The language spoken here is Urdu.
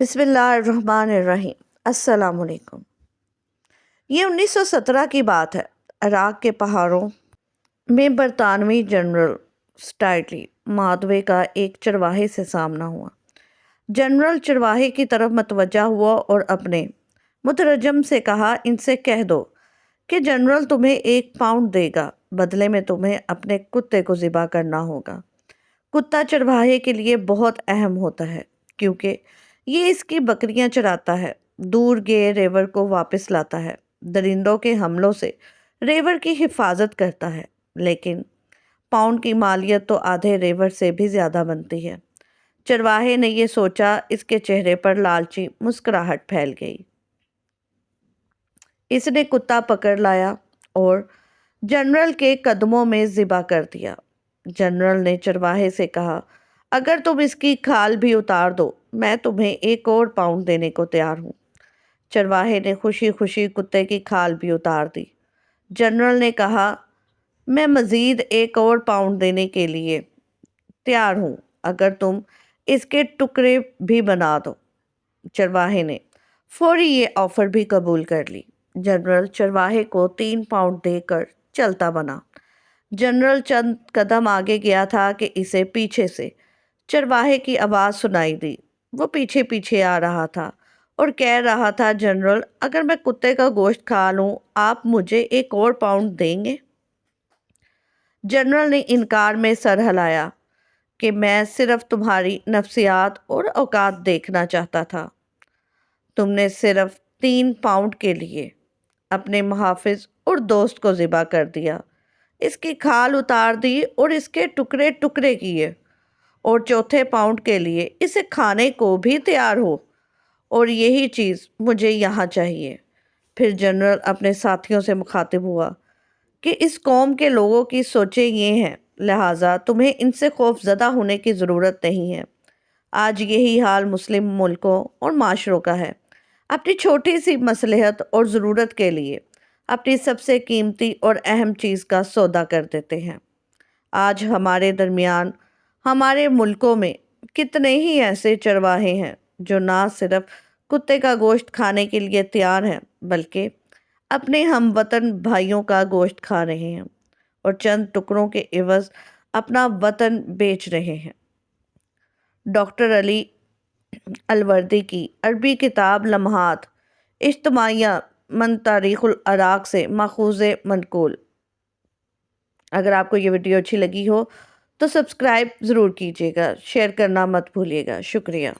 بسم اللہ الرحمن الرحیم۔ السلام علیکم۔ یہ 1917 کی بات ہے۔ عراق کے پہاڑوں میں برطانوی جنرل سٹارٹلی مادوے کا ایک چرواہے سے سامنا ہوا۔ جنرل چرواہے کی طرف متوجہ ہوا اور اپنے مترجم سے کہا، ان سے کہہ دو کہ جنرل تمہیں 1 پاؤنڈ دے گا، بدلے میں تمہیں اپنے کتے کو ذبح کرنا ہوگا۔ کتا چرواہے کے لیے بہت اہم ہوتا ہے کیونکہ یہ اس کی بکریاں چراتا ہے، دور گئے ریور کو واپس لاتا ہے، درندوں کے حملوں سے ریور کی حفاظت کرتا ہے، لیکن پاؤنڈ کی مالیت تو آدھے ریور سے بھی زیادہ بنتی ہے۔ چرواہے نے یہ سوچا، اس کے چہرے پر لالچی مسکراہٹ پھیل گئی۔ اس نے کتا پکڑ لایا اور جنرل کے قدموں میں ذبح کر دیا۔ جنرل نے چرواہے سے کہا، اگر تم اس کی کھال بھی اتار دو، میں تمہیں 1 اور پاؤنڈ دینے کو تیار ہوں۔ چرواہے نے خوشی خوشی کتے کی کھال بھی اتار دی۔ جنرل نے کہا، میں مزید 1 اور پاؤنڈ دینے کے لیے تیار ہوں اگر تم اس کے ٹکڑے بھی بنا دو۔ چرواہے نے فوری یہ آفر بھی قبول کر لی۔ جنرل چرواہے کو 3 پاؤنڈ دے کر چلتا بنا۔ جنرل چند قدم آگے گیا تھا کہ اسے پیچھے سے چرواہے کی آواز سنائی دی۔ وہ پیچھے پیچھے آ رہا تھا اور کہہ رہا تھا، جنرل اگر میں کتے کا گوشت کھا لوں آپ مجھے 1 اور پاؤنڈ دیں گے؟ جنرل نے انکار میں سر ہلایا کہ میں صرف تمہاری نفسیات اور اوقات دیکھنا چاہتا تھا۔ تم نے صرف 3 پاؤنڈ کے لیے اپنے محافظ اور دوست کو ذبح کر دیا، اس کی کھال اتار دی اور اس کے ٹکڑے ٹکڑے کیے، اور 4تھے پاؤنڈ کے لیے اسے کھانے کو بھی تیار ہو، اور یہی چیز مجھے یہاں چاہیے۔ پھر جنرل اپنے ساتھیوں سے مخاطب ہوا کہ اس قوم کے لوگوں کی سوچیں یہ ہیں، لہٰذا تمہیں ان سے خوف زدہ ہونے کی ضرورت نہیں ہے۔ آج یہی حال مسلم ملکوں اور معاشروں کا ہے۔ اپنی چھوٹی سی مصلحت اور ضرورت کے لیے اپنی سب سے قیمتی اور اہم چیز کا سودا کر دیتے ہیں۔ آج ہمارے درمیان، ہمارے ملکوں میں کتنے ہی ایسے چرواہے ہیں جو نہ صرف کتے کا گوشت کھانے کے لیے تیار ہیں بلکہ اپنے ہم وطن بھائیوں کا گوشت کھا رہے ہیں اور چند ٹکڑوں کے عوض اپنا وطن بیچ رہے ہیں۔ ڈاکٹر علی الوردی کی عربی کتاب لمحات اجتماعیہ من تاریخ العراق سے ماخوذ منقول۔ اگر آپ کو یہ ویڈیو اچھی لگی ہو تو سبسکرائب ضرور کیجیے گا، شیئر کرنا مت بھولیے گا۔ شکریہ۔